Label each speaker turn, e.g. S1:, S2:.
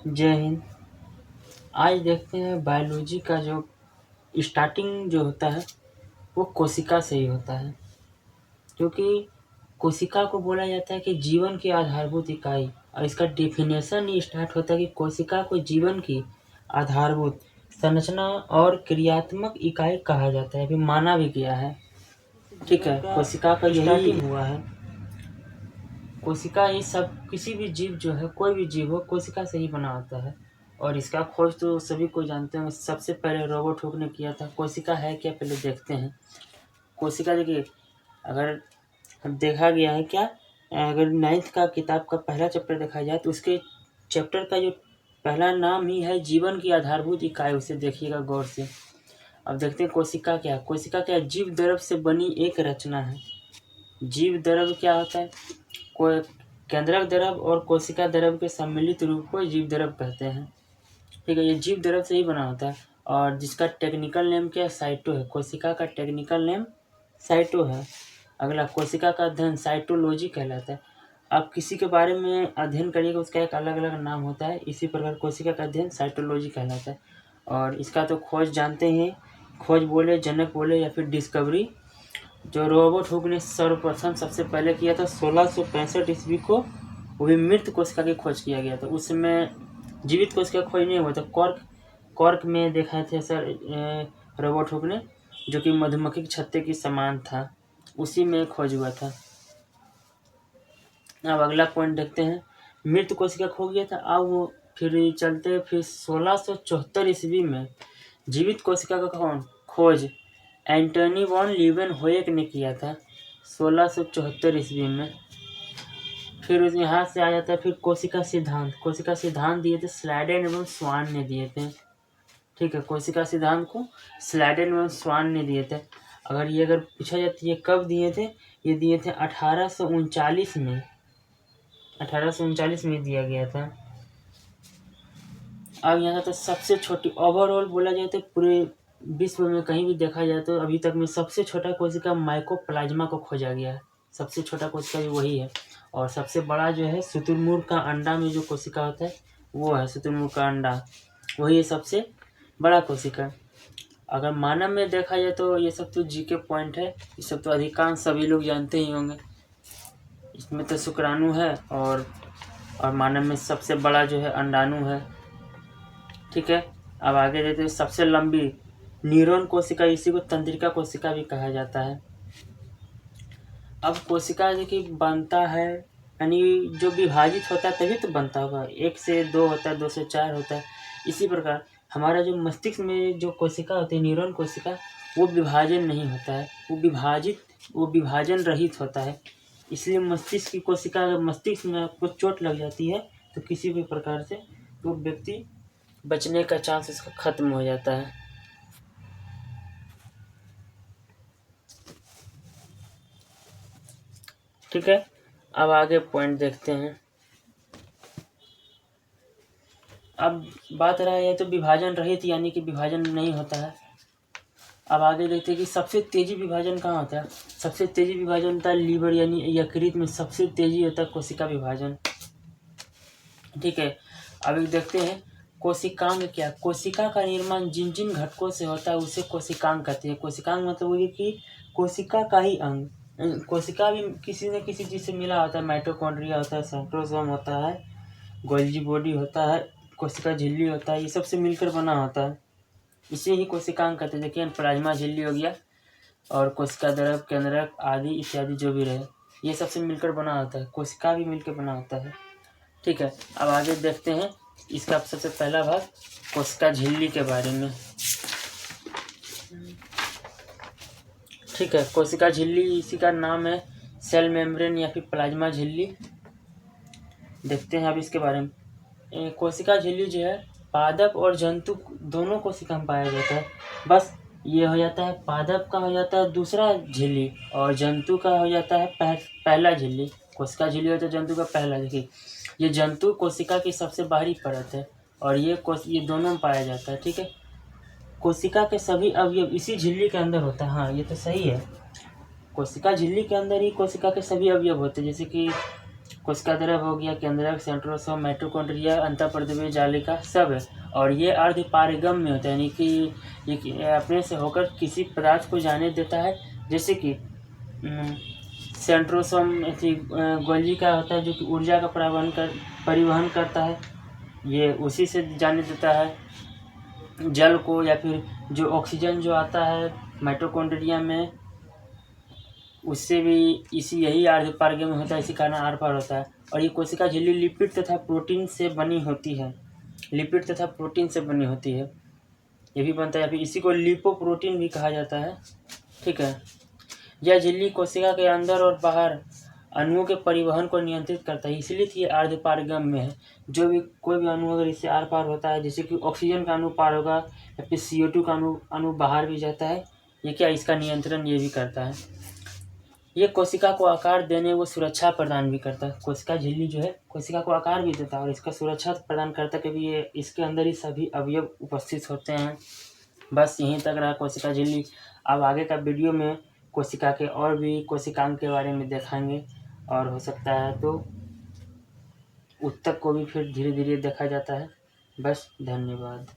S1: जय हिंद। आज देखते हैं बायोलॉजी का जो स्टार्टिंग जो होता है वो कोशिका से ही होता है, क्योंकि कोशिका को बोला जाता है कि जीवन की आधारभूत इकाई, और इसका डेफिनेशन ही स्टार्ट होता है कि कोशिका को जीवन की आधारभूत संरचना और क्रियात्मक इकाई कहा जाता है, अभी माना भी गया है। ठीक है, कोशिका का यही हुआ है। कोशिका ही सब, किसी भी जीव जो है, कोई भी जीव हो, कोशिका से ही बना होता है। और इसका खोज तो सभी को जानते हैं, सबसे पहले रॉबर्ट हुक ने किया था। कोशिका है क्या, पहले देखते हैं। कोशिका देखिए, अगर देखा गया है क्या, अगर 9th का किताब का पहला चैप्टर देखा जाए तो उसके चैप्टर का जो पहला नाम ही है जीवन की आधारभूत इकाई, उसे देखिएगा गौर से। अब देखते हैं कोशिका क्या। कोशिका क्या, जीव द्रव से बनी एक रचना है। जीव द्रव क्या होता है, कोई केंद्रक द्रव और कोशिका द्रव के सम्मिलित रूप को जीव द्रव कहते हैं। ठीक है, ये जीव द्रव से ही बना होता है, और जिसका टेक्निकल नेम क्या है, साइटो है। कोशिका का टेक्निकल नेम साइटो है। अगला, कोशिका का अध्ययन साइटोलॉजी कहलाता है। आप किसी के बारे में अध्ययन करिएगा, उसका एक अलग अलग नाम होता है, इसी प्रकार कोशिका का अध्ययन साइटोलॉजी कहलाता है। और इसका तो खोज जानते हैं, खोज बोले, जनक बोले, या फिर डिस्कवरी, जो रॉबर्ट हुक ने सर्वप्रथम सबसे पहले किया था 1665 ईस्वी को, वो भी मृत कोशिका की खोज किया गया था। उस समय जीवित कोशिका की खोज नहीं हुआ था। कॉर्क में देखा थे सर रॉबर्ट हुक ने, जो कि मधुमक्खी के छत्ते की समान था, उसी में खोज हुआ था। अब अगला पॉइंट देखते हैं। मृत कोशिका खो गया था, अब वो फिर चलते, फिर 1674 ईस्वी में जीवित कोशिका का खोज एंटनी वॉन लीवेनहोएक ने किया था 1674 ईस्वी में। फिर उस यहाँ से आ जाता है फिर कोशिका सिद्धांत। कोशिका सिद्धांत दिए थे स्लाइडेन एवं स्वान ने दिए थे। ठीक है, कोशिका सिद्धांत को स्लाइडेन एवं स्वान ने दिए थे। अगर पूछा जाता है ये कब दिए थे, ये दिए थे 1839 में। 1839 में दिया गया था। अब यहाँ तो सबसे छोटी, ओवरऑल बोला जाए तो पूरे विश्व में कहीं भी देखा जाए तो अभी तक में सबसे छोटा कोशिका माइकोप्लाज्मा को खोजा गया है। सबसे छोटा कोशिका भी वही है। और सबसे बड़ा जो है शुतुरमुर्ग का अंडा में जो कोशिका होता है वो है शुतुरमुर्ग का अंडा, वही है सबसे बड़ा कोशिका। अगर मानव में देखा जाए तो ये सब तो जी के पॉइंट है, ये सब तो अधिकांश सभी लोग जानते ही होंगे। इसमें तो शुक्राणु है, और मानव में सबसे बड़ा जो है अंडाणु है। ठीक है, अब आगे देते हैं। सबसे लंबी न्यूरॉन कोशिका, इसी को तंत्रिका कोशिका भी कहा जाता है। अब कोशिका देखिए बनता है, यानी जो विभाजित होता है तभी तो बनता होगा। 1 से 2 होता है, 2 से 4 होता है। इसी प्रकार हमारा जो मस्तिष्क में जो कोशिका होती है, न्यूरॉन कोशिका, वो विभाजन नहीं होता है, वो विभाजन रहित होता है। इसलिए मस्तिष्क की कोशिका, अगर मस्तिष्क में आपको चोट लग जाती है तो किसी भी प्रकार से वो व्यक्ति बचने का चांस इसका खत्म हो जाता है। ठीक है, अब आगे पॉइंट देखते हैं। अब बात रहा है तो विभाजन रहित, यानी कि विभाजन नहीं होता है। अब आगे देखते हैं कि सबसे तेजी विभाजन कहाँ होता है। सबसे तेजी विभाजन होता है लीवर, यानी यकृत में सबसे तेजी होता है कोशिका विभाजन। ठीक है, अब देखते हैं कोशिकांग क्या। कोशिका का निर्माण जिन जिन घटकों से होता है उसे कोशिकांग कहते हैं। कोशिकांग मतलब वो कि कोशिका का ही अंग। कोशिका भी किसी न किसी चीज़ से मिला होता है। माइटोकॉन्ड्रिया होता है, सेंट्रोसोम होता है, गोल्जी बॉडी होता है, कोशिका झिल्ली होता है, ये सबसे मिलकर बना होता है। इसे ही कोशिकांग कहते हैं। देखिए प्लाज्मा झिल्ली हो गया, और कोशिका द्रव, केंद्रक आदि इत्यादि जो भी रहे, ये सबसे मिलकर बना होता है। कोशिका भी मिलकर बना होता है। ठीक है, अब आगे देखते हैं इसका सबसे पहला भाग कोशिका झिल्ली के बारे में। ठीक है, कोशिका झिल्ली, इसी का नाम है सेल मेम्ब्रेन या फिर प्लाज्मा झिल्ली। देखते हैं अब इसके बारे में। कोशिका झिल्ली जो है पादप और जंतु दोनों कोशिका में पाया जाता है। बस ये हो जाता है, पादप का हो जाता है दूसरा झिल्ली, और जंतु का हो जाता है पहला झिल्ली। कोशिका झिल्ली होता है जंतु का पहला। देखिए ये जंतु कोशिका की सबसे बाहरी परत है, और ये दोनों में पाया जाता है। ठीक है, कोशिका के सभी अवयव इसी झिल्ली के अंदर होता है। हाँ, ये तो सही है, कोशिका झिल्ली के अंदर ही कोशिका के सभी अवयव होते हैं। जैसे कि कोशिका द्रव हो गया, केंद्रक, सेंट्रोसोम, माइटोकॉन्ड्रिया, अंतःप्रद्रव्य जालिका सब है। और ये अर्ध पारगम्य होता है, यानी कि ये अपने से होकर किसी पदार्थ को जाने देता है। जैसे कि सेंट्रोसोम गोल्जी का होता है, जो कि ऊर्जा का परिवहन करता है, ये उसी से जाने देता है जल को, या फिर जो ऑक्सीजन जो आता है माइटोकॉन्ड्रिया में, उससे भी यही अर्ध पारगम्य में होता है, इसी कारण आर पार होता है। और ये कोशिका झिल्ली लिपिड तथा प्रोटीन से बनी होती है, लिपिड तथा प्रोटीन से बनी होती है, ये भी बनता है, या फिर इसी को लिपोप्रोटीन भी कहा जाता है। ठीक है, यह झिल्ली कोशिका के अंदर और बाहर अणुओं के परिवहन को नियंत्रित करता है, इसलिए ये अर्ध पारगम्य है। जो भी कोई भी अणु अगर इससे आर पार होता है, जैसे कि ऑक्सीजन का अणु पार होगा या फिर CO2 का अणु बाहर भी जाता है, ये क्या इसका नियंत्रण ये भी करता है। ये कोशिका को आकार देने व सुरक्षा प्रदान भी करता है। कोशिका झिल्ली जो है कोशिका को आकार भी देता है और इसका सुरक्षा प्रदान करता है, क्योंकि ये इसके अंदर ही सभी अवयव उपस्थित होते हैं। बस यहीं तक रहा कोशिका झिल्ली। अब आगे का वीडियो में कोशिका के और भी कोशिकांग के बारे में देखेंगे, और हो सकता है तो ऊतक को भी फिर धीरे धीरे देखा जाता है। बस, धन्यवाद।